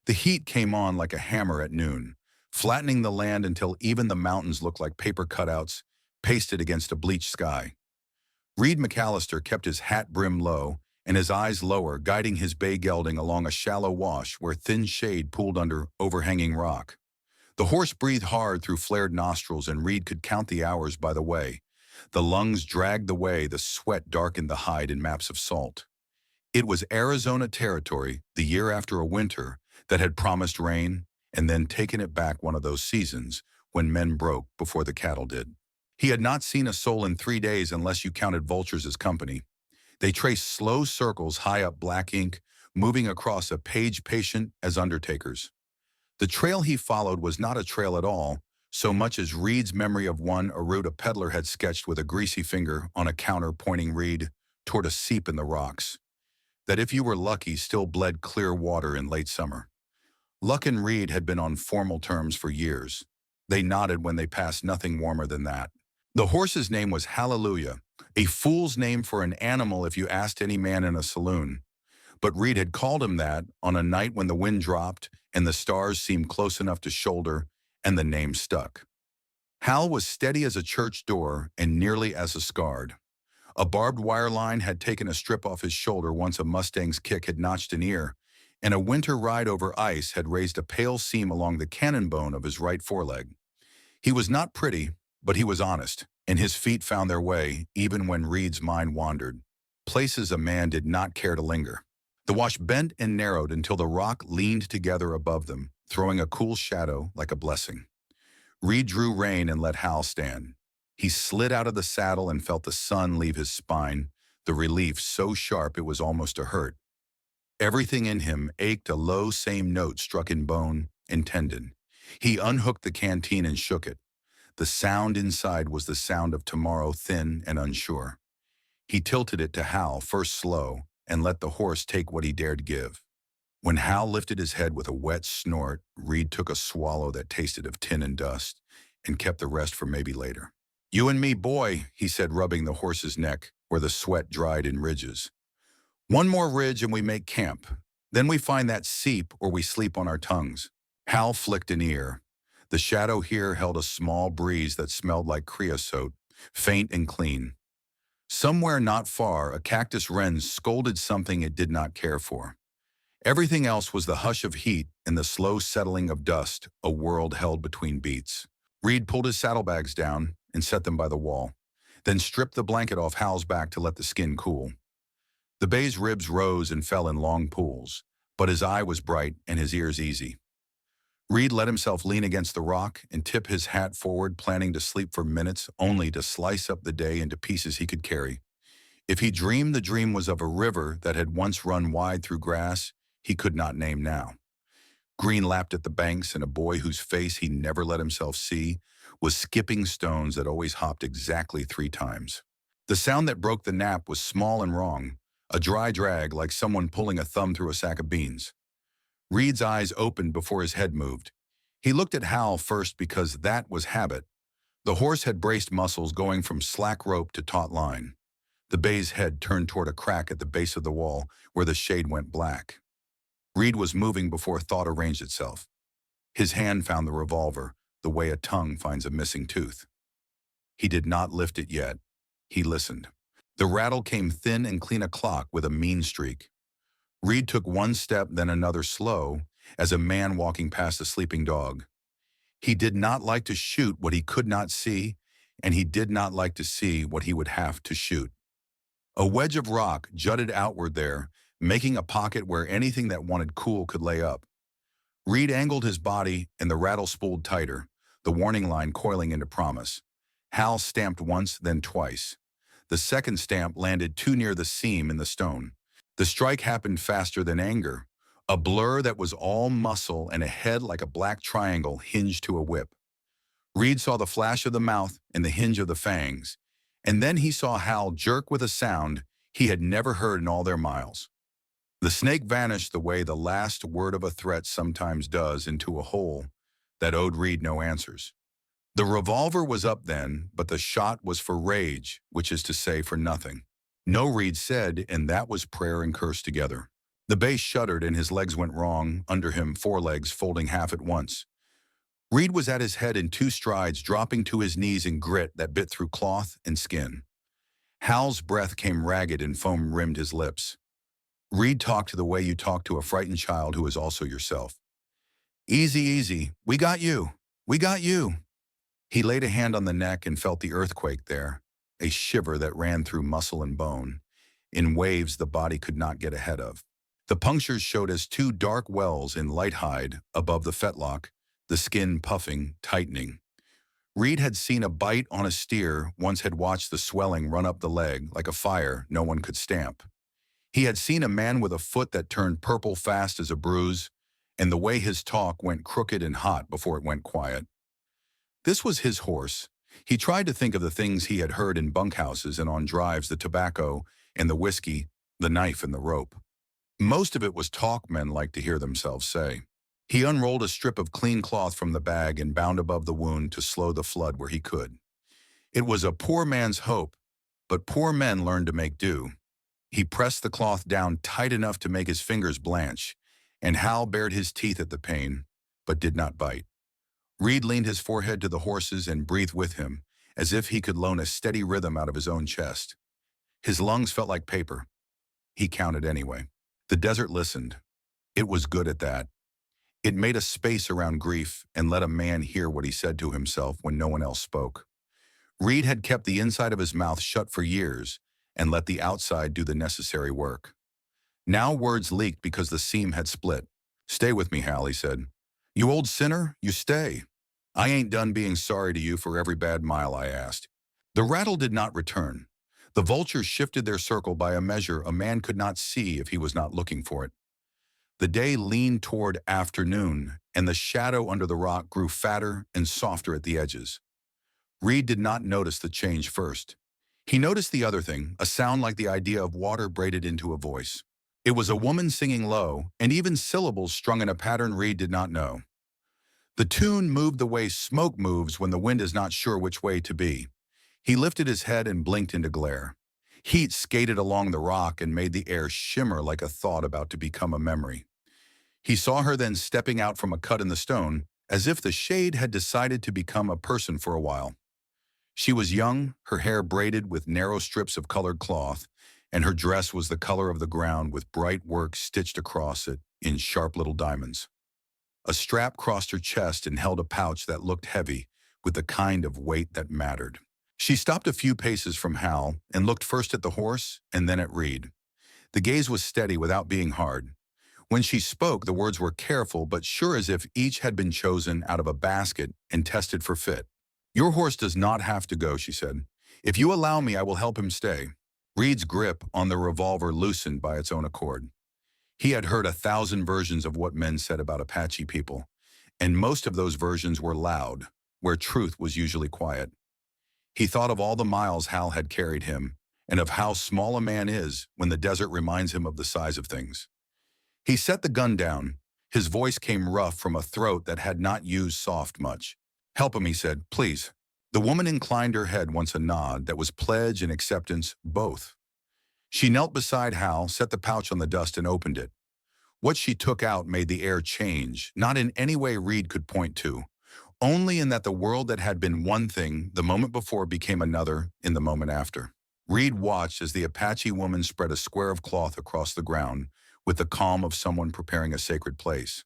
The heat came on like a hammer at noon, flattening the land until even the mountains looked like paper cutouts pasted against a bleached sky. Reed McAllister kept his hat brim low and his eyes lower, guiding his bay gelding along a shallow wash where thin shade pooled under overhanging rock. The horse breathed hard through flared nostrils, and Reed could count the hours by the way. The lungs dragged the way, the sweat darkened the hide in maps of salt. It was Arizona territory, the year after a winter that had promised rain and then taken it back one of those seasons when men broke before the cattle did. He had not seen a soul in 3 days unless you counted vultures as company. They traced slow circles high up black ink, moving across a page patient as undertakers. The trail he followed was not a trail at all, so much as Reed's memory of one a route a peddler had sketched with a greasy finger on a counter pointing Reed toward a seep in the rocks, that if you were lucky still bled clear water in late summer. Luck and Reed had been on formal terms for years. They nodded when they passed nothing warmer than that. The horse's name was Hallelujah, a fool's name for an animal if you asked any man in a saloon. But Reed had called him that on a night when the wind dropped and the stars seemed close enough to shoulder, and the name stuck. Hal was steady as a church door and nearly as scarred. A barbed wire line had taken a strip off his shoulder once a Mustang's kick had notched an ear, and a winter ride over ice had raised a pale seam along the cannon bone of his right foreleg. He was not pretty, but he was honest, and his feet found their way even when Reed's mind wandered, places a man did not care to linger. The wash bent and narrowed until the rock leaned together above them, throwing a cool shadow like a blessing. Reed drew rein and let Hal stand. He slid out of the saddle and felt the sun leave his spine, the relief so sharp it was almost a hurt. Everything in him ached, a low same note struck in bone and tendon. He unhooked the canteen and shook it. The sound inside was the sound of tomorrow, thin and unsure. He tilted it to Hal, first slow, and let the horse take what he dared give. When Hal lifted his head with a wet snort, Reed took a swallow that tasted of tin and dust and kept the rest for maybe later. "You and me, boy," he said, rubbing the horse's neck where the sweat dried in ridges. "One more ridge and we make camp. Then we find that seep or we sleep on our tongues." Hal flicked an ear. The shadow here held a small breeze that smelled like creosote, faint and clean. Somewhere not far, a cactus wren scolded something it did not care for. Everything else was the hush of heat and the slow settling of dust, a world held between beats. Reed pulled his saddlebags down and set them by the wall, then stripped the blanket off Hal's back to let the skin cool. The bay's ribs rose and fell in long pools, but his eye was bright and his ears easy. Reed let himself lean against the rock and tip his hat forward, planning to sleep for minutes, only to slice up the day into pieces he could carry. If he dreamed the dream was of a river that had once run wide through grass he could not name now. Green lapped at the banks, and a boy whose face he never let himself see was skipping stones that always hopped exactly 3 times. The sound that broke the nap was small and wrong, a dry drag like someone pulling a thumb through a sack of beans. Reed's eyes opened before his head moved. He looked at Hal first because that was habit. The horse had braced muscles going from slack rope to taut line. The bay's head turned toward a crack at the base of the wall where the shade went black. Reed was moving before thought arranged itself. His hand found the revolver, the way a tongue finds a missing tooth. He did not lift it yet. He listened. The rattle came thin and clean, a clock with a mean streak. Reed took one step, then another, slow, as a man walking past a sleeping dog. He did not like to shoot what he could not see, and he did not like to see what he would have to shoot. A wedge of rock jutted outward there, making a pocket where anything that wanted cool could lay up. Reed angled his body, and the rattle spooled tighter, the warning line coiling into promise. Hal stamped once, then twice. The second stamp landed too near the seam in the stone. The strike happened faster than anger, a blur that was all muscle and a head like a black triangle hinged to a whip. Reed saw the flash of the mouth and the hinge of the fangs, and then he saw Hal jerk with a sound he had never heard in all their miles. The snake vanished the way the last word of a threat sometimes does, into a hole that owed Reed no answers. The revolver was up then, but the shot was for rage, which is to say for nothing. No, Reed said, and that was prayer and curse together. The base shuddered and his legs went wrong, under him, forelegs folding half at once. Reed was at his head in 2 strides, dropping to his knees in grit that bit through cloth and skin. Hal's breath came ragged and foam rimmed his lips. Reed talked the way you talk to a frightened child who is also yourself. Easy, easy. We got you. We got you. He laid a hand on the neck and felt the earthquake there, a shiver that ran through muscle and bone, in waves the body could not get ahead of. The punctures showed as 2 dark wells in light hide above the fetlock, the skin puffing, tightening. Reed had seen a bite on a steer, once had watched the swelling run up the leg like a fire no one could stamp. He had seen a man with a foot that turned purple fast as a bruise, and the way his talk went crooked and hot before it went quiet. This was his horse. He tried to think of the things he had heard in bunkhouses and on drives, the tobacco and the whiskey, the knife and the rope. Most of it was talk men liked to hear themselves say. He unrolled a strip of clean cloth from the bag and bound above the wound to slow the flood where he could. It was a poor man's hope, but poor men learned to make do. He pressed the cloth down tight enough to make his fingers blanch, and Hal bared his teeth at the pain, but did not bite. Reed leaned his forehead to the horse's and breathed with him, as if he could loan a steady rhythm out of his own chest. His lungs felt like paper. He counted anyway. The desert listened. It was good at that. It made a space around grief and let a man hear what he said to himself when no one else spoke. Reed had kept the inside of his mouth shut for years and let the outside do the necessary work. Now words leaked because the seam had split. "Stay with me, Hal," he said. "You old sinner, you stay. I ain't done being sorry to you for every bad mile I asked." The rattle did not return. The vultures shifted their circle by a measure a man could not see if he was not looking for it. The day leaned toward afternoon, and the shadow under the rock grew fatter and softer at the edges. Reed did not notice the change first. He noticed the other thing, a sound like the idea of water braided into a voice. It was a woman singing low, and even syllables strung in a pattern Reed did not know. The tune moved the way smoke moves when the wind is not sure which way to be. He lifted his head and blinked into glare. Heat skated along the rock and made the air shimmer like a thought about to become a memory. He saw her then stepping out from a cut in the stone, as if the shade had decided to become a person for a while. She was young, her hair braided with narrow strips of colored cloth, and her dress was the color of the ground with bright work stitched across it in sharp little diamonds. A strap crossed her chest and held a pouch that looked heavy, with the kind of weight that mattered. She stopped a few paces from Hal and looked first at the horse and then at Reed. The gaze was steady without being hard. When she spoke, the words were careful but sure, as if each had been chosen out of a basket and tested for fit. "Your horse does not have to go," she said. "If you allow me, I will help him stay." Reed's grip on the revolver loosened by its own accord. He had heard 1,000 versions of what men said about Apache people, and most of those versions were loud, where truth was usually quiet. He thought of all the miles Hal had carried him, and of how small a man is when the desert reminds him of the size of things. He set the gun down. His voice came rough from a throat that had not used soft much. "Help him," he said, "please." The woman inclined her head once, a nod that was pledge and acceptance, both. She knelt beside Hal, set the pouch on the dust, and opened it. What she took out made the air change, not in any way Reed could point to, only in that the world that had been one thing the moment before became another in the moment after. Reed watched as the Apache woman spread a square of cloth across the ground with the calm of someone preparing a sacred place.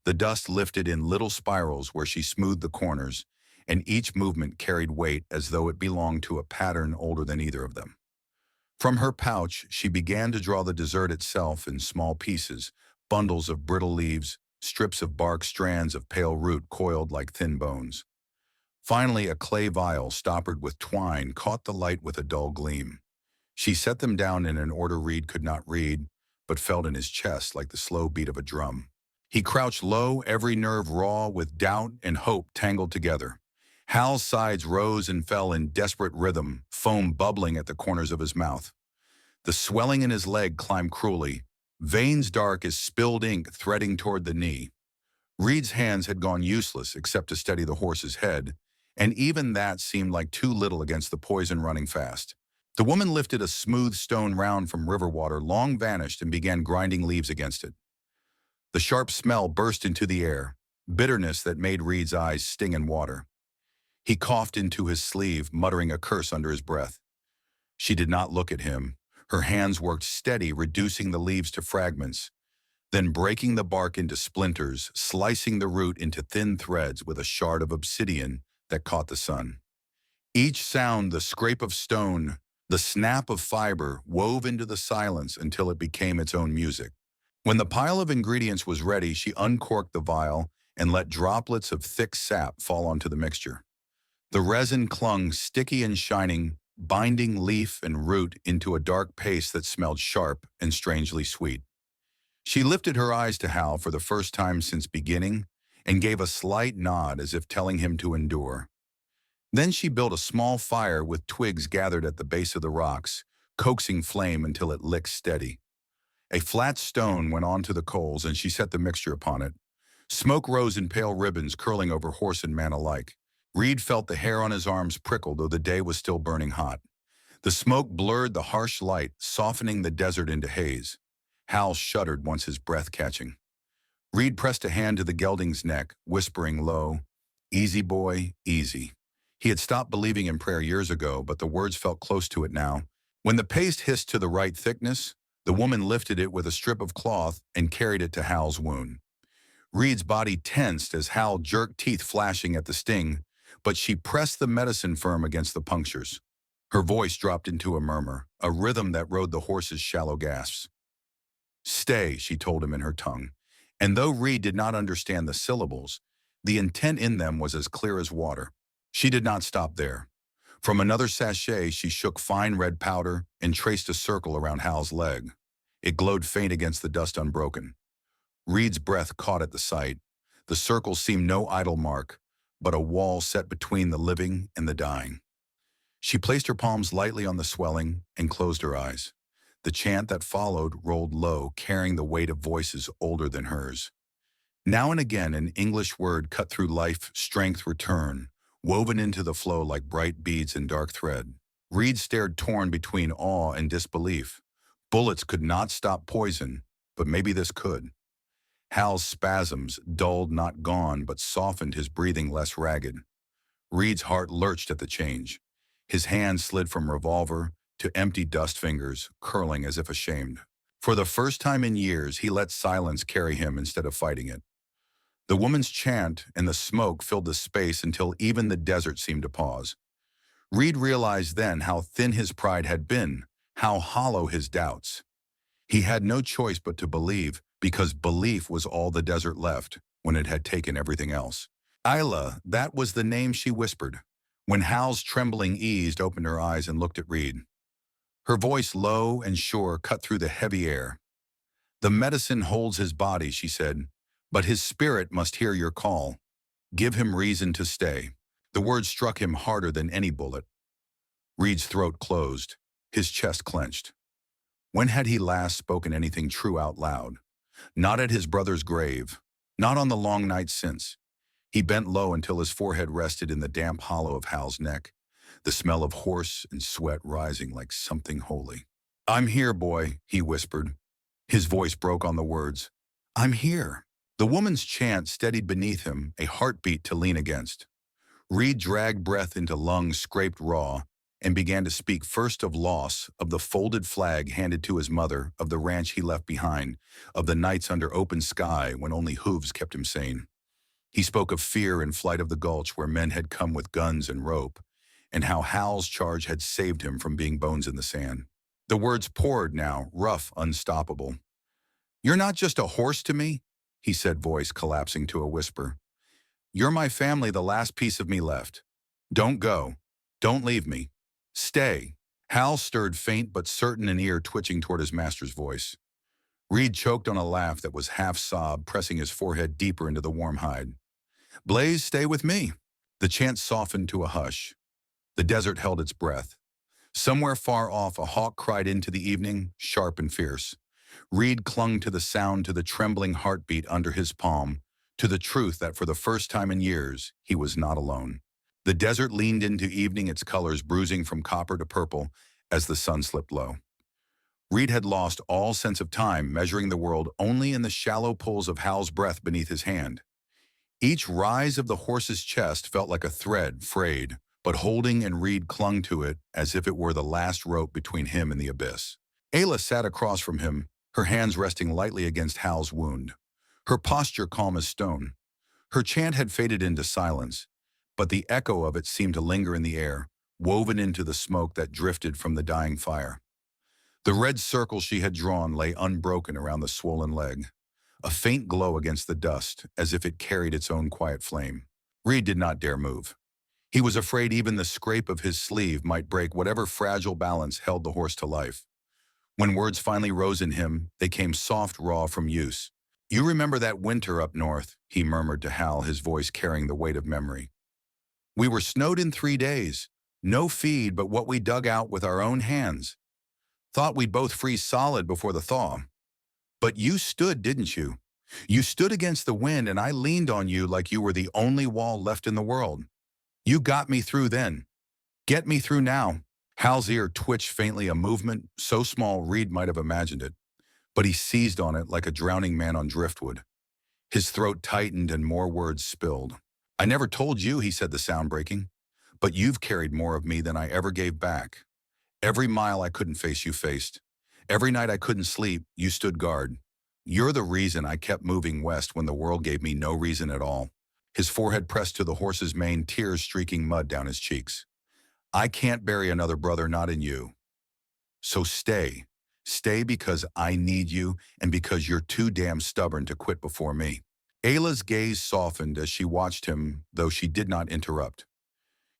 The dust lifted in little spirals where she smoothed the corners, and each movement carried weight as though it belonged to a pattern older than either of them. From her pouch, she began to draw the dessert itself in small pieces, bundles of brittle leaves, strips of bark, strands of pale root coiled like thin bones. Finally, a clay vial stoppered with twine caught the light with a dull gleam. She set them down in an order Reed could not read, but felt in his chest like the slow beat of a drum. He crouched low, every nerve raw with doubt and hope tangled together. Hal's sides rose and fell in desperate rhythm, foam bubbling at the corners of his mouth. The swelling in his leg climbed cruelly, veins dark as spilled ink threading toward the knee. Reed's hands had gone useless except to steady the horse's head, and even that seemed like too little against the poison running fast. The woman lifted a smooth stone round from river water long vanished and began grinding leaves against it. The sharp smell burst into the air, bitterness that made Reed's eyes sting in water. He coughed into his sleeve, muttering a curse under his breath. She did not look at him. Her hands worked steady, reducing the leaves to fragments, then breaking the bark into splinters, slicing the root into thin threads with a shard of obsidian that caught the sun. Each sound, the scrape of stone, the snap of fiber, wove into the silence until it became its own music. When the pile of ingredients was ready, she uncorked the vial and let droplets of thick sap fall onto the mixture. The resin clung sticky and shining, binding leaf and root into a dark paste that smelled sharp and strangely sweet. She lifted her eyes to Hal for the first time since beginning and gave a slight nod as if telling him to endure. Then she built a small fire with twigs gathered at the base of the rocks, coaxing flame until it licked steady. A flat stone went onto the coals and she set the mixture upon it. Smoke rose in pale ribbons curling over horse and man alike. Reed felt the hair on his arms prickle, though the day was still burning hot. The smoke blurred the harsh light, softening the desert into haze. Hal shuddered once his breath catching. Reed pressed a hand to the gelding's neck, whispering low, "Easy, boy, easy." He had stopped believing in prayer years ago, but the words felt close to it now. When the paste hissed to the right thickness, the woman lifted it with a strip of cloth and carried it to Hal's wound. Reed's body tensed as Hal jerked, teeth flashing at the sting, but she pressed the medicine firm against the punctures. Her voice dropped into a murmur, a rhythm that rode the horse's shallow gasps. "Stay," she told him in her tongue, and though Reed did not understand the syllables, the intent in them was as clear as water. She did not stop there. From another sachet, she shook fine red powder and traced a circle around Hal's leg. It glowed faint against the dust unbroken. Reed's breath caught at the sight. The circle seemed no idle mark, but a wall set between the living and the dying. She placed her palms lightly on the swelling and closed her eyes. The chant that followed rolled low, carrying the weight of voices older than hers. Now and again, an English word cut through life, strength, return, woven into the flow like bright beads in dark thread. Reed stared, torn between awe and disbelief. Bullets could not stop poison, but maybe this could. Hal's spasms, dulled, not gone, but softened his breathing less ragged. Reed's heart lurched at the change. His hand slid from revolver to empty dust fingers, curling as if ashamed. For the first time in years, he let silence carry him instead of fighting it. The woman's chant and the smoke filled the space until even the desert seemed to pause. Reed realized then how thin his pride had been, how hollow his doubts. He had no choice but to believe, because belief was all the desert left when it had taken everything else. "Isla," that was the name she whispered. When Hal's trembling eased, opened her eyes and looked at Reed. Her voice, low and sure, cut through the heavy air. "The medicine holds his body," she said, "but his spirit must hear your call. Give him reason to stay." The words struck him harder than any bullet. Reed's throat closed, his chest clenched. When had he last spoken anything true out loud? Not at his brother's grave, not on the long night since. He bent low until his forehead rested in the damp hollow of Hal's neck, the smell of horse and sweat rising like something holy. "I'm here, boy," he whispered. His voice broke on the words. "I'm here." The woman's chant steadied beneath him, a heartbeat to lean against. Reed dragged breath into lungs scraped raw and began to speak first of loss, of the folded flag handed to his mother, of the ranch he left behind, of the nights under open sky when only hooves kept him sane. He spoke of fear and flight of the gulch where men had come with guns and rope, and how Hal's charge had saved him from being bones in the sand. The words poured now, rough, unstoppable. "You're not just a horse to me," he said, voice collapsing to a whisper. "You're my family, the last piece of me left. Don't go. Don't leave me. Stay." Hal stirred, faint but certain, an ear twitching toward his master's voice. Reed choked on a laugh that was half sob, pressing his forehead deeper into the warm hide. "Blaze, stay with me." The chant softened to a hush. The desert held its breath. Somewhere far off, a hawk cried into the evening, sharp and fierce. Reed clung to the sound, to the trembling heartbeat under his palm, to the truth that for the first time in years, he was not alone. The desert leaned into evening, its colors bruising from copper to purple, as the sun slipped low. Reed had lost all sense of time, measuring the world only in the shallow pulls of Hal's breath beneath his hand. Each rise of the horse's chest felt like a thread frayed, but holding and Reed clung to it as if it were the last rope between him and the abyss. Ayla sat across from him, her hands resting lightly against Hal's wound, her posture calm as stone. Her chant had faded into silence, but the echo of it seemed to linger in the air, woven into the smoke that drifted from the dying fire. The red circle she had drawn lay unbroken around the swollen leg, a faint glow against the dust, as if it carried its own quiet flame. Reed did not dare move. He was afraid even the scrape of his sleeve might break whatever fragile balance held the horse to life. When words finally rose in him, they came soft, raw from use. "You remember that winter up north," he murmured to Hal, his voice carrying the weight of memory. "We were snowed in 3 days. No feed but what we dug out with our own hands. Thought we'd both freeze solid before the thaw. But you stood, didn't you? You stood against the wind and I leaned on you like you were the only wall left in the world. You got me through then. Get me through now." Hal's ear twitched faintly, a movement so small Reed might have imagined it, but he seized on it like a drowning man on driftwood. His throat tightened and more words spilled. "I never told you," he said, the sound breaking, "but you've carried more of me than I ever gave back. Every mile I couldn't face, you faced. Every night I couldn't sleep, you stood guard. You're the reason I kept moving west when the world gave me no reason at all." His forehead pressed to the horse's mane, tears streaking mud down his cheeks. "I can't bury another brother, not in you. So stay. Stay because I need you and because you're too damn stubborn to quit before me." Ayla's gaze softened as she watched him, though she did not interrupt.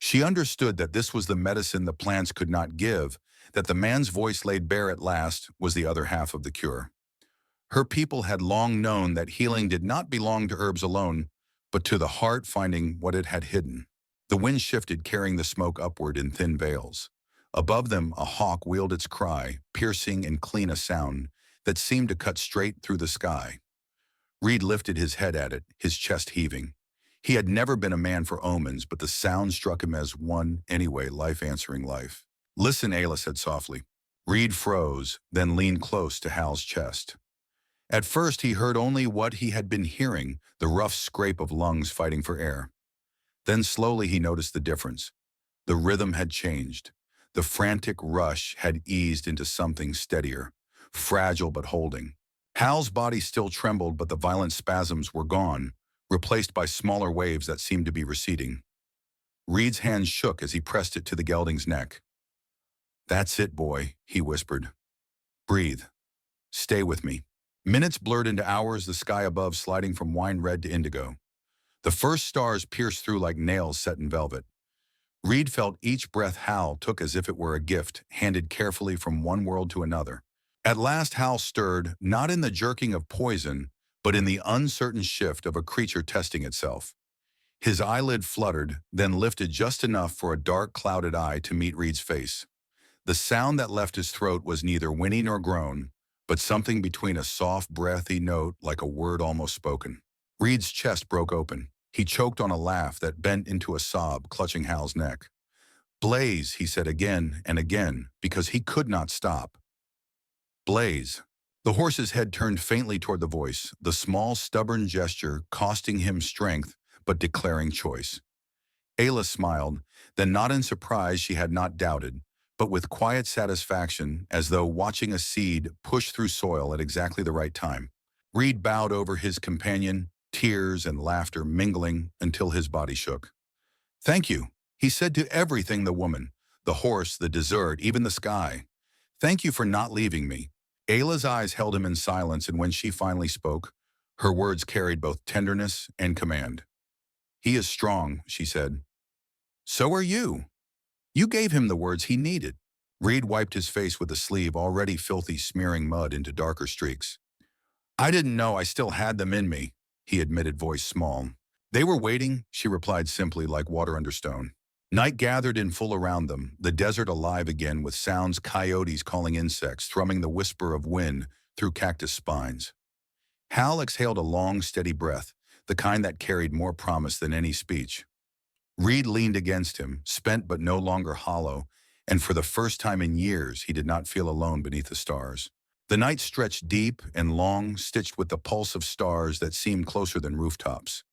She understood that this was the medicine the plants could not give, that the man's voice laid bare at last was the other half of the cure. Her people had long known that healing did not belong to herbs alone, but to the heart finding what it had hidden. The wind shifted, carrying the smoke upward in thin veils. Above them, a hawk wheeled its cry, piercing and clean a sound that seemed to cut straight through the sky. Reed lifted his head at it, his chest heaving. He had never been a man for omens, but the sound struck him as one, anyway, life answering life. "Listen," Ayla said softly. Reed froze, then leaned close to Hal's chest. At first, he heard only what he had been hearing, the rough scrape of lungs fighting for air. Then slowly he noticed the difference. The rhythm had changed. The frantic rush had eased into something steadier, fragile but holding. Hal's body still trembled, but the violent spasms were gone, replaced by smaller waves that seemed to be receding. Reed's hand shook as he pressed it to the gelding's neck. "That's it, boy," he whispered. "Breathe. Stay with me." Minutes blurred into hours, the sky above sliding from wine red to indigo. The first stars pierced through like nails set in velvet. Reed felt each breath Hal took as if it were a gift, handed carefully from one world to another. At last Hal stirred, not in the jerking of poison, but in the uncertain shift of a creature testing itself. His eyelid fluttered, then lifted just enough for a dark, clouded eye to meet Reed's face. The sound that left his throat was neither whinny nor groan, but something between a soft, breathy note like a word almost spoken. Reed's chest broke open. He choked on a laugh that bent into a sob, clutching Hal's neck. "Blaze," he said again and again, because he could not stop. "Blaze." The horse's head turned faintly toward the voice, the small, stubborn gesture costing him strength but declaring choice. Ayla smiled, then not in surprise she had not doubted, but with quiet satisfaction, as though watching a seed push through soil at exactly the right time. Reed bowed over his companion, tears and laughter mingling until his body shook. "Thank you," he said to everything, the woman, the horse, the dessert, even the sky. "Thank you for not leaving me." Ayla's eyes held him in silence, and when she finally spoke, her words carried both tenderness and command. "He is strong," she said. "So are you. You gave him the words he needed." Reed wiped his face with the sleeve, already filthy, smearing mud into darker streaks. "I didn't know I still had them in me," he admitted, voice small. "They were waiting," she replied simply, like water under stone. Night gathered in full around them, the desert alive again with sounds, coyotes calling insects, thrumming the whisper of wind through cactus spines. Hal exhaled a long, steady breath, the kind that carried more promise than any speech. Reed leaned against him, spent but no longer hollow, and for the first time in years, he did not feel alone beneath the stars. The night stretched deep and long, stitched with the pulse of stars that seemed closer than rooftops.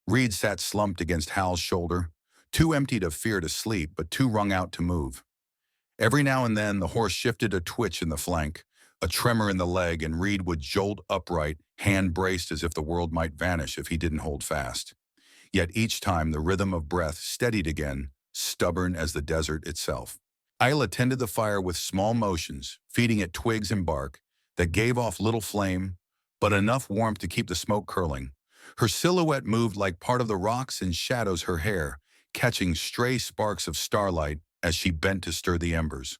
Reed sat slumped against Hal's shoulder, too emptied of fear to sleep, but too wrung out to move. Every now and then, the horse shifted a twitch in the flank, a tremor in the leg, and Reed would jolt upright, hand braced as if the world might vanish if he didn't hold fast. Yet each time, the rhythm of breath steadied again, stubborn as the desert itself. Isla tended the fire with small motions, feeding it twigs and bark, that gave off little flame, but enough warmth to keep the smoke curling. Her silhouette moved like part of the rocks and shadows her hair, catching stray sparks of starlight as she bent to stir the embers.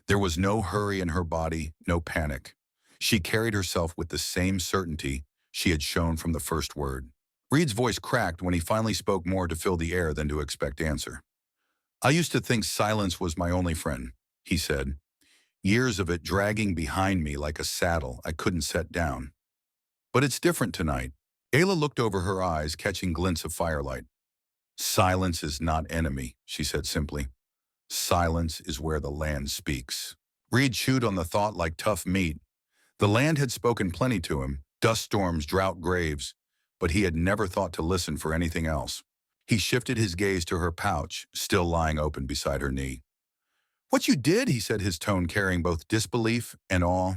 There was no hurry in her body, no panic. She carried herself with the same certainty she had shown from the first word. Reed's voice cracked when he finally spoke, more to fill the air than to expect answer. "I used to think silence was my only friend," he said. "Years of it dragging behind me like a saddle I couldn't set down. But it's different tonight." Ayla looked over her eyes, catching glints of firelight. "Silence is not enemy," she said simply. "Silence is where the land speaks." Reed chewed on the thought like tough meat. The land had spoken plenty to him, dust storms, drought graves, but he had never thought to listen for anything else. He shifted his gaze to her pouch, still lying open beside her knee. "What you did," he said, his tone carrying both disbelief and awe.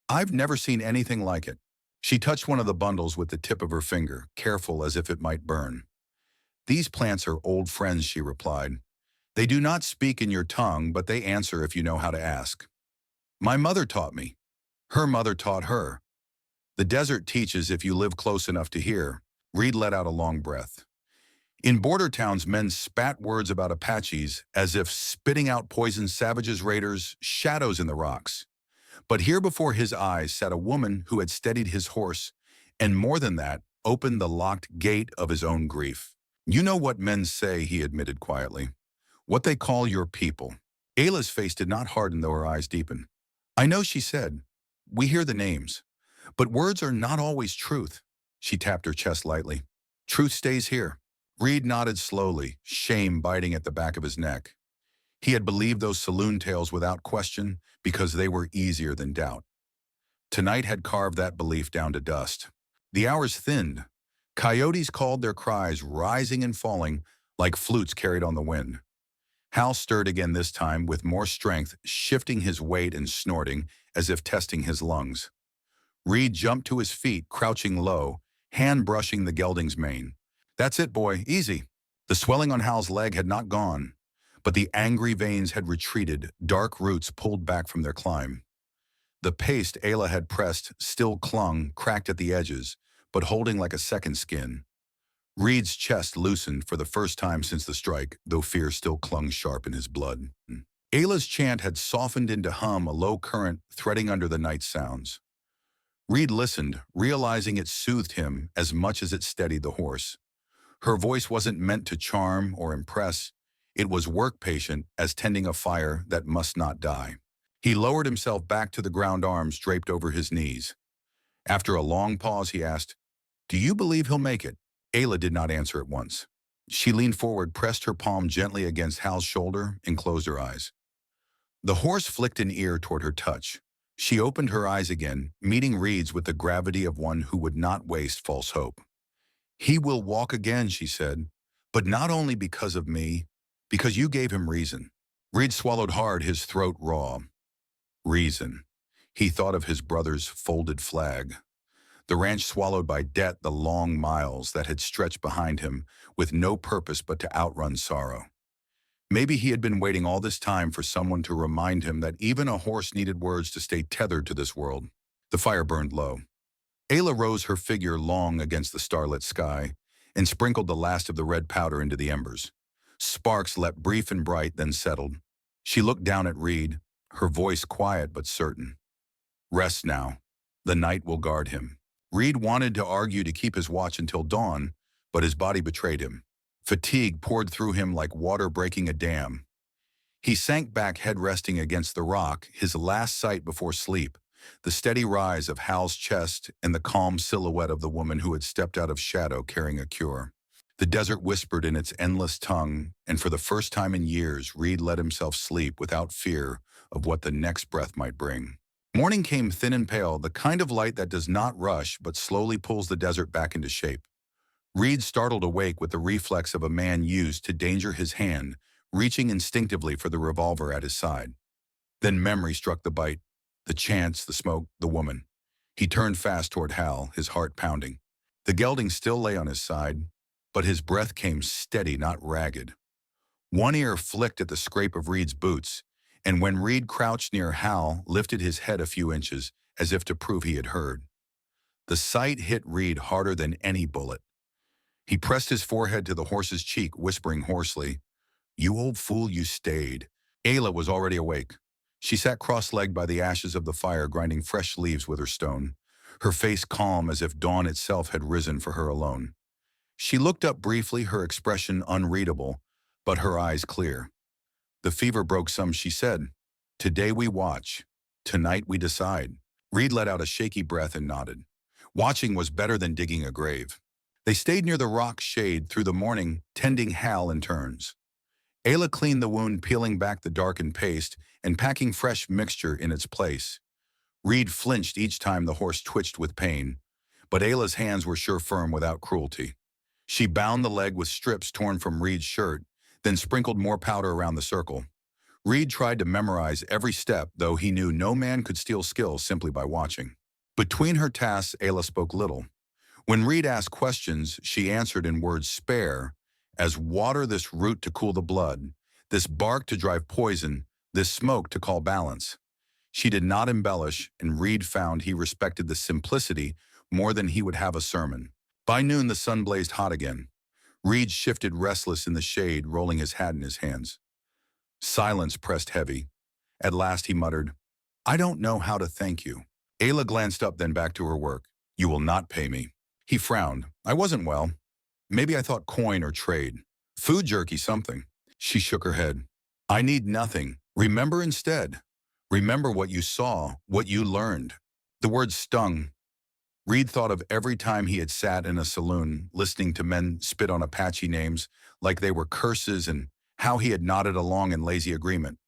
"I've never seen anything like it." She touched one of the bundles with the tip of her finger, careful as if it might burn. "These plants are old friends," she replied. "They do not speak in your tongue, but they answer if you know how to ask. My mother taught me. Her mother taught her. The desert teaches if you live close enough to hear." Reed let out a long breath. In border towns, men spat words about Apaches as if spitting out poisoned savages, raiders, shadows in the rocks. But here before his eyes sat a woman who had steadied his horse, and more than that, opened the locked gate of his own grief. "You know what men say," he admitted quietly. "What they call your people." Ayla's face did not harden, though her eyes deepened. "I know," she said. "We hear the names. But words are not always truth." She tapped her chest lightly. "Truth stays here." Reed nodded slowly, shame biting at the back of his neck. He had believed those saloon tales without question because they were easier than doubt. Tonight had carved that belief down to dust. The hours thinned. Coyotes called their cries, rising and falling like flutes carried on the wind. Hal stirred again, this time with more strength, shifting his weight and snorting as if testing his lungs. Reed jumped to his feet, crouching low, hand brushing the gelding's mane. "That's it, boy, easy." The swelling on Hal's leg had not gone, but the angry veins had retreated, dark roots pulled back from their climb. The paste Ayla had pressed still clung, cracked at the edges, but holding like a second skin. Reed's chest loosened for the first time since the strike, though fear still clung sharp in his blood. Ayla's chant had softened into hum, a low current threading under the night sounds. Reed listened, realizing it soothed him as much as it steadied the horse. Her voice wasn't meant to charm or impress. It was work patient as tending a fire that must not die. He lowered himself back to the ground, arms draped over his knees. After a long pause, he asked, "Do you believe he'll make it?" Ayla did not answer at once. She leaned forward, pressed her palm gently against Hal's shoulder, and closed her eyes. The horse flicked an ear toward her touch. She opened her eyes again, meeting Reed's with the gravity of one who would not waste false hope. "He will walk again," she said, "but not only because of me, because you gave him reason." Reed swallowed hard, his throat raw. Reason. He thought of his brother's folded flag. The ranch swallowed by debt, the long miles that had stretched behind him with no purpose but to outrun sorrow. Maybe he had been waiting all this time for someone to remind him that even a horse needed words to stay tethered to this world. The fire burned low. Ayla rose, her figure long against the starlit sky, and sprinkled the last of the red powder into the embers. Sparks leapt brief and bright, then settled. She looked down at Reed, her voice quiet but certain. "Rest now. The night will guard him." Reed wanted to argue to keep his watch until dawn, but his body betrayed him. Fatigue poured through him like water breaking a dam. He sank back, head resting against the rock, his last sight before sleep, the steady rise of Hal's chest and the calm silhouette of the woman who had stepped out of shadow carrying a cure. The desert whispered in its endless tongue, and for the first time in years, Reed let himself sleep without fear of what the next breath might bring. Morning came thin and pale, the kind of light that does not rush but slowly pulls the desert back into shape. Reed startled awake with the reflex of a man used to danger his hand, reaching instinctively for the revolver at his side. Then memory struck the bite, the chance, the smoke, the woman. He turned fast toward Hal, his heart pounding. The gelding still lay on his side, but his breath came steady, not ragged. One ear flicked at the scrape of Reed's boots, and when Reed crouched near Hal, lifted his head a few inches, as if to prove he had heard. The sight hit Reed harder than any bullet. He pressed his forehead to the horse's cheek, whispering hoarsely, "You old fool, you stayed." Ayla was already awake. She sat cross-legged by the ashes of the fire, grinding fresh leaves with her stone, her face calm as if dawn itself had risen for her alone. She looked up briefly, her expression unreadable, but her eyes clear. The fever broke some, she said. "Today we watch. Tonight we decide." Reed let out a shaky breath and nodded. Watching was better than digging a grave. They stayed near the rock shade through the morning, tending Hal in turns. Ayla cleaned the wound, peeling back the darkened paste and packing fresh mixture in its place. Reed flinched each time the horse twitched with pain, but Ayla's hands were sure firm without cruelty. She bound the leg with strips torn from Reed's shirt, then sprinkled more powder around the circle. Reed tried to memorize every step, though he knew no man could steal skill simply by watching. Between her tasks, Ayla spoke little. When Reed asked questions, she answered in words spare, as water this root to cool the blood, this bark to drive poison, this smoke to call balance. She did not embellish, and Reed found he respected the simplicity more than he would have a sermon. By noon, the sun blazed hot again. Reed shifted restless in the shade, rolling his hat in his hands. Silence pressed heavy. At last he muttered, "I don't know how to thank you." Ayla glanced up, then back to her work. "You will not pay me." He frowned. "I wasn't well. Maybe I thought coin or trade. Food jerky something." She shook her head. "I need nothing. Remember instead. Remember what you saw, what you learned." The words stung. Reed thought of every time he had sat in a saloon, listening to men spit on Apache names like they were curses, and how he had nodded along in lazy agreement.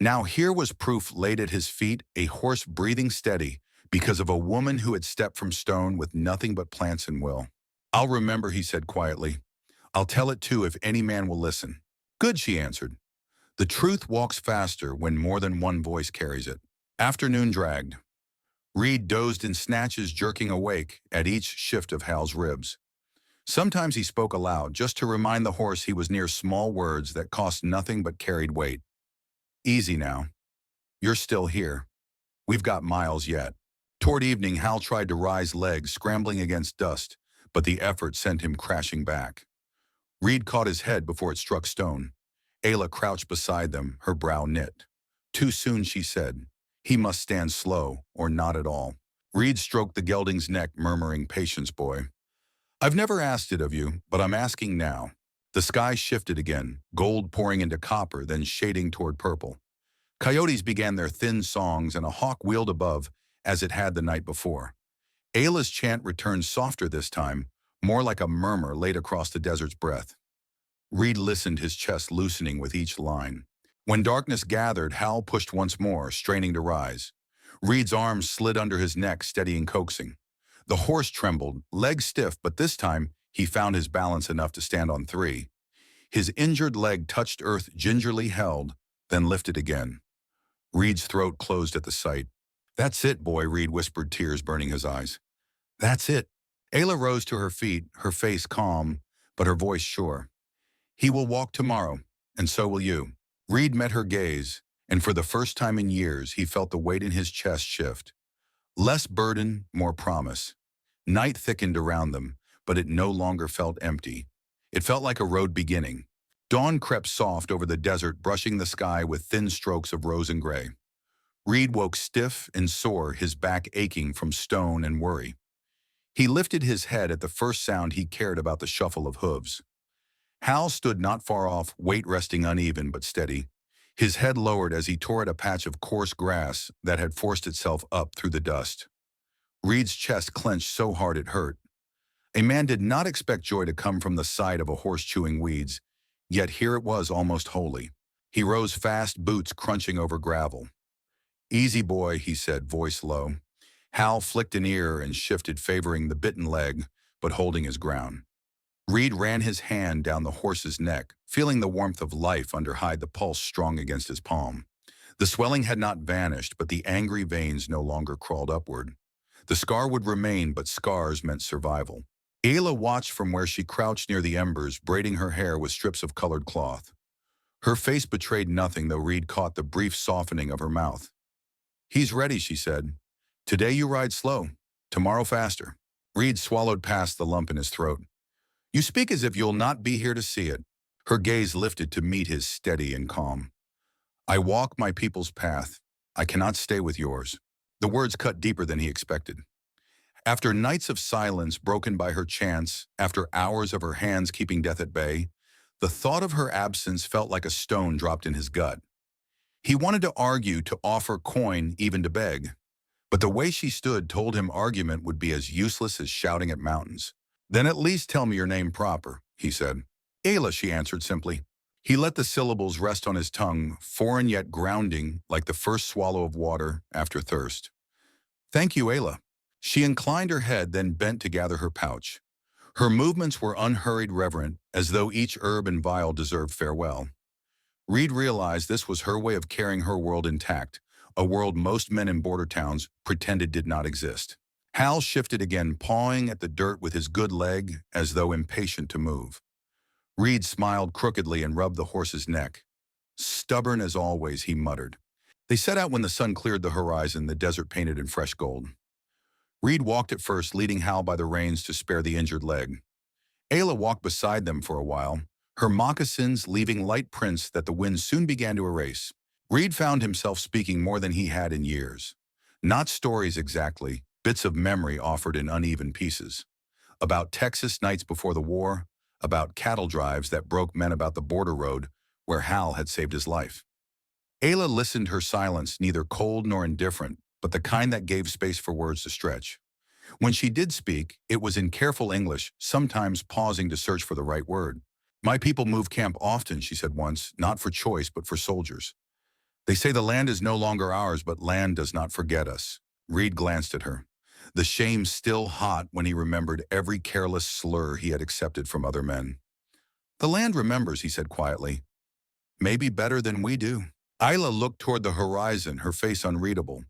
Now here was proof laid at his feet, a horse breathing steady, because of a woman who had stepped from stone with nothing but plants and will. "I'll remember," he said quietly. "I'll tell it too if any man will listen." "Good," she answered. The truth walks faster when more than one voice carries it. Afternoon dragged. Reed dozed in snatches, jerking awake at each shift of Hal's ribs. Sometimes he spoke aloud, just to remind the horse he was near small words that cost nothing but carried weight. "Easy now. You're still here. We've got miles yet." Toward evening, Hal tried to rise legs, scrambling against dust, but the effort sent him crashing back. Reed caught his head before it struck stone. Ayla crouched beside them, her brow knit. "Too soon," she said. "He must stand slow, or not at all." Reed stroked the gelding's neck, murmuring, "Patience, boy. I've never asked it of you, but I'm asking now." The sky shifted again, gold pouring into copper, then shading toward purple. Coyotes began their thin songs, and a hawk wheeled above, as it had the night before. Ayla's chant returned softer this time, more like a murmur laid across the desert's breath. Reed listened, his chest loosening with each line. When darkness gathered, Hal pushed once more, straining to rise. Reed's arms slid under his neck, steadying, coaxing. The horse trembled, legs stiff, but this time he found his balance enough to stand on three. His injured leg touched earth, gingerly held, then lifted again. Reed's throat closed at the sight. "That's it, boy," Reed whispered, tears burning his eyes. "That's it." Ayla rose to her feet, her face calm, but her voice sure. "He will walk tomorrow, and so will you." Reed met her gaze, and for the first time in years, he felt the weight in his chest shift. Less burden, more promise. Night thickened around them, but it no longer felt empty. It felt like a road beginning. Dawn crept soft over the desert, brushing the sky with thin strokes of rose and gray. Reed woke stiff and sore, his back aching from stone and worry. He lifted his head at the first sound he cared about, the shuffle of hooves. Hal stood not far off, weight resting uneven but steady. His head lowered as he tore at a patch of coarse grass that had forced itself up through the dust. Reed's chest clenched so hard it hurt. A man did not expect joy to come from the side of a horse chewing weeds, yet here it was almost wholly. He rose fast, boots crunching over gravel. "Easy, boy," he said, voice low. Hal flicked an ear and shifted, favoring the bitten leg, but holding his ground. Reed ran his hand down the horse's neck, feeling the warmth of life underhide, the pulse strong against his palm. The swelling had not vanished, but the angry veins no longer crawled upward. The scar would remain, but scars meant survival. Ayla watched from where she crouched near the embers, braiding her hair with strips of colored cloth. Her face betrayed nothing, though Reed caught the brief softening of her mouth. "He's ready," she said. "Today you ride slow, tomorrow faster." Reed swallowed past the lump in his throat. "You speak as if you'll not be here to see it." Her gaze lifted to meet his, steady and calm. "I walk my people's path. I cannot stay with yours." The words cut deeper than he expected. After nights of silence broken by her chants, after hours of her hands keeping death at bay, the thought of her absence felt like a stone dropped in his gut. He wanted to argue, to offer coin, even to beg. But the way she stood told him argument would be as useless as shouting at mountains. "Then at least tell me your name proper," he said. "Ayla," she answered simply. He let the syllables rest on his tongue, foreign yet grounding, like the first swallow of water after thirst. "Thank you, Ayla." She inclined her head, then bent to gather her pouch. Her movements were unhurried, reverent, as though each herb and vial deserved farewell. Reed realized this was her way of carrying her world intact, a world most men in border towns pretended did not exist. Hal shifted again, pawing at the dirt with his good leg, as though impatient to move. Reed smiled crookedly and rubbed the horse's neck. "Stubborn as always," he muttered. They set out when the sun cleared the horizon, the desert painted in fresh gold. Reed walked at first, leading Hal by the reins to spare the injured leg. Ayla walked beside them for a while, her moccasins leaving light prints that the wind soon began to erase. Reed found himself speaking more than he had in years. Not stories exactly, bits of memory offered in uneven pieces. About Texas nights before the war, about cattle drives that broke men, about the border road where Hal had saved his life. Ayla listened, her silence neither cold nor indifferent, but the kind that gave space for words to stretch. When she did speak, it was in careful English, sometimes pausing to search for the right word. "My people move camp often," she said once, "not for choice, but for soldiers. They say the land is no longer ours, but land does not forget us." Reed glanced at her, the shame still hot when he remembered every careless slur he had accepted from other men. "The land remembers," he said quietly. "Maybe better than we do." Ayla looked toward the horizon, her face unreadable.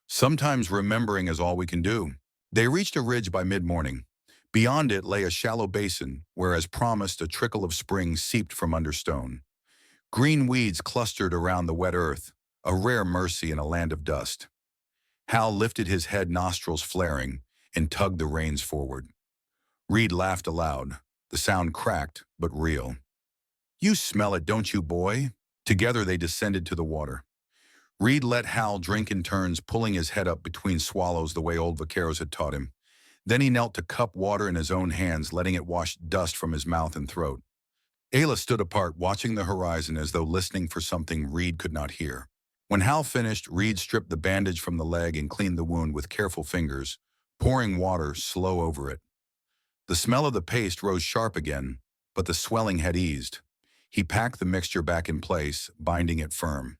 "Sometimes remembering is all we can do." They reached a ridge by mid-morning. Beyond it lay a shallow basin, where, as promised, a trickle of spring seeped from under stone. Green weeds clustered around the wet earth, a rare mercy in a land of dust. Hal lifted his head, nostrils flaring, and tugged the reins forward. Reed laughed aloud. The sound cracked, but real. "You smell it, don't you, boy?" Together they descended to the water. Reed let Hal drink in turns, pulling his head up between swallows the way old vaqueros had taught him. Then he knelt to cup water in his own hands, letting it wash dust from his mouth and throat. Ayla stood apart, watching the horizon as though listening for something Reed could not hear. When Hal finished, Reed stripped the bandage from the leg and cleaned the wound with careful fingers, pouring water slow over it. The smell of the paste rose sharp again, but the swelling had eased. He packed the mixture back in place, binding it firm.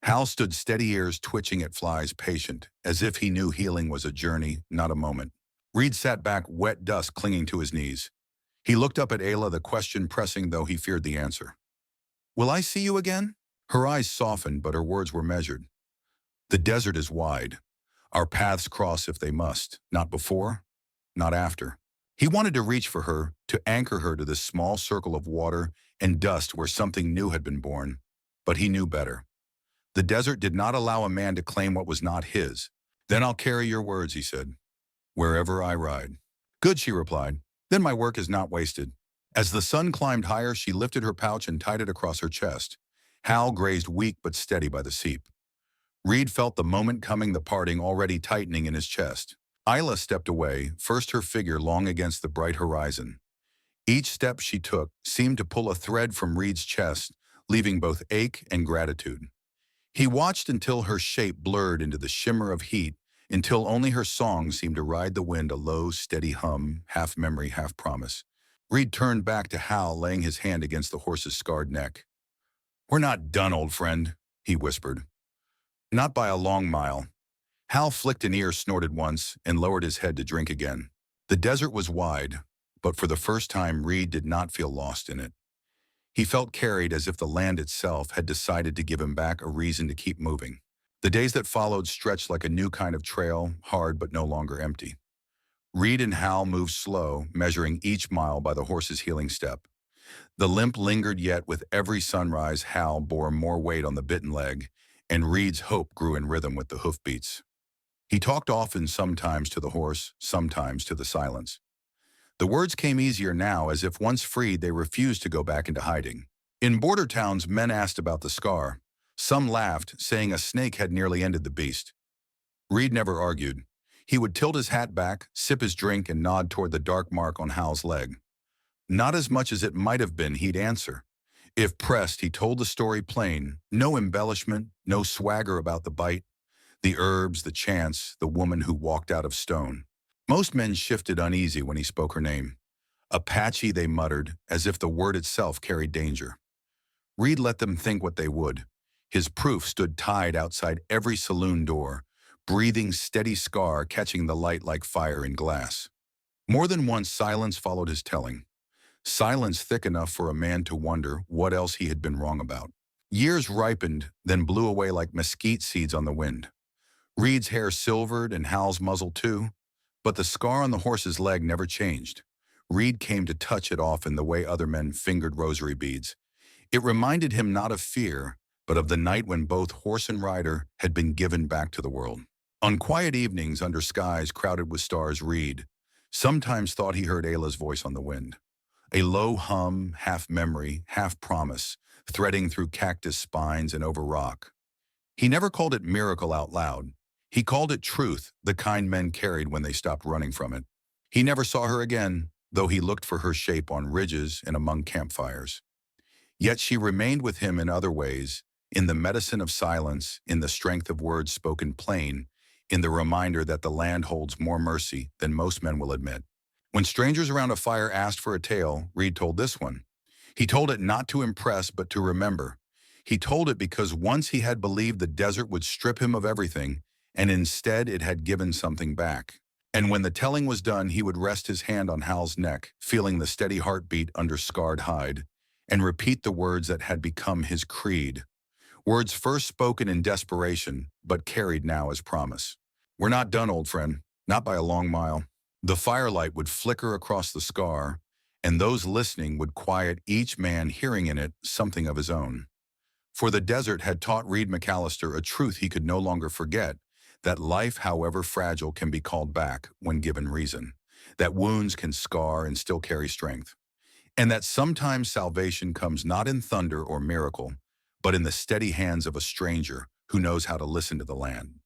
Hal stood steady, ears twitching at flies, patient, as if he knew healing was a journey, not a moment. Reed sat back, wet dust clinging to his knees. He looked up at Ayla, the question pressing though he feared the answer. "Will I see you again?" Her eyes softened, but her words were measured. "The desert is wide. Our paths cross if they must, not before, not after." He wanted to reach for her, to anchor her to this small circle of water and dust where something new had been born, but he knew better. The desert did not allow a man to claim what was not his. "Then I'll carry your words," he said, "wherever I ride." "Good," she replied. "Then my work is not wasted." As the sun climbed higher, she lifted her pouch and tied it across her chest. Hal grazed weak but steady by the seep. Reed felt the moment coming, the parting already tightening in his chest. Ayla stepped away, first her figure long against the bright horizon. Each step she took seemed to pull a thread from Reed's chest, leaving both ache and gratitude. He watched until her shape blurred into the shimmer of heat until only her song seemed to ride the wind, a low, steady hum, half memory, half promise. Reed turned back to Hal, laying his hand against the horse's scarred neck. "We're not done, old friend," he whispered. "Not by a long mile." Hal flicked an ear, snorted once, and lowered his head to drink again. The desert was wide, but for the first time Reed did not feel lost in it. He felt carried, as if the land itself had decided to give him back a reason to keep moving. The days that followed stretched like a new kind of trail, hard but no longer empty. Reed and Hal moved slow, measuring each mile by the horse's healing step. The limp lingered, yet with every sunrise Hal bore more weight on the bitten leg, and Reed's hope grew in rhythm with the hoofbeats. He talked often, sometimes to the horse, sometimes to the silence. The words came easier now, as if once freed they refused to go back into hiding. In border towns, men asked about the scar. Some laughed, saying a snake had nearly ended the beast. Reed never argued. He would tilt his hat back, sip his drink, and nod toward the dark mark on Hal's leg. "Not as much as it might have been," he'd answer. If pressed, he told the story plain, no embellishment, no swagger about the bite. The herbs, the chance, the woman who walked out of stone. Most men shifted uneasy when he spoke her name. Apache, they muttered, as if the word itself carried danger. Reed let them think what they would. His proof stood tied outside every saloon door, breathing steady scar, catching the light like fire in glass. More than once silence followed his telling. Silence thick enough for a man to wonder what else he had been wrong about. Years ripened, then blew away like mesquite seeds on the wind. Reed's hair silvered and Hal's muzzle too, but the scar on the horse's leg never changed. Reed came to touch it often the way other men fingered rosary beads. It reminded him not of fear, but of the night when both horse and rider had been given back to the world. On quiet evenings under skies crowded with stars, Reed sometimes thought he heard Ayla's voice on the wind. A low hum, half memory, half promise, threading through cactus spines and over rock. He never called it miracle out loud. He called it truth, the kind men carried when they stopped running from it. He never saw her again, though he looked for her shape on ridges and among campfires. Yet she remained with him in other ways, in the medicine of silence, in the strength of words spoken plain, in the reminder that the land holds more mercy than most men will admit. When strangers around a fire asked for a tale, Reed told this one. He told it not to impress, but to remember. He told it because once he had believed the desert would strip him of everything, and instead it had given something back. And when the telling was done, he would rest his hand on Hal's neck, feeling the steady heartbeat under scarred hide, and repeat the words that had become his creed. Words first spoken in desperation, but carried now as promise. "We're not done, old friend, not by a long mile." The firelight would flicker across the scar, and those listening would quiet each man, hearing in it something of his own. For the desert had taught Reed McAllister a truth he could no longer forget, that life, however fragile, can be called back when given reason, that wounds can scar and still carry strength, and that sometimes salvation comes not in thunder or miracle, but in the steady hands of a stranger who knows how to listen to the land.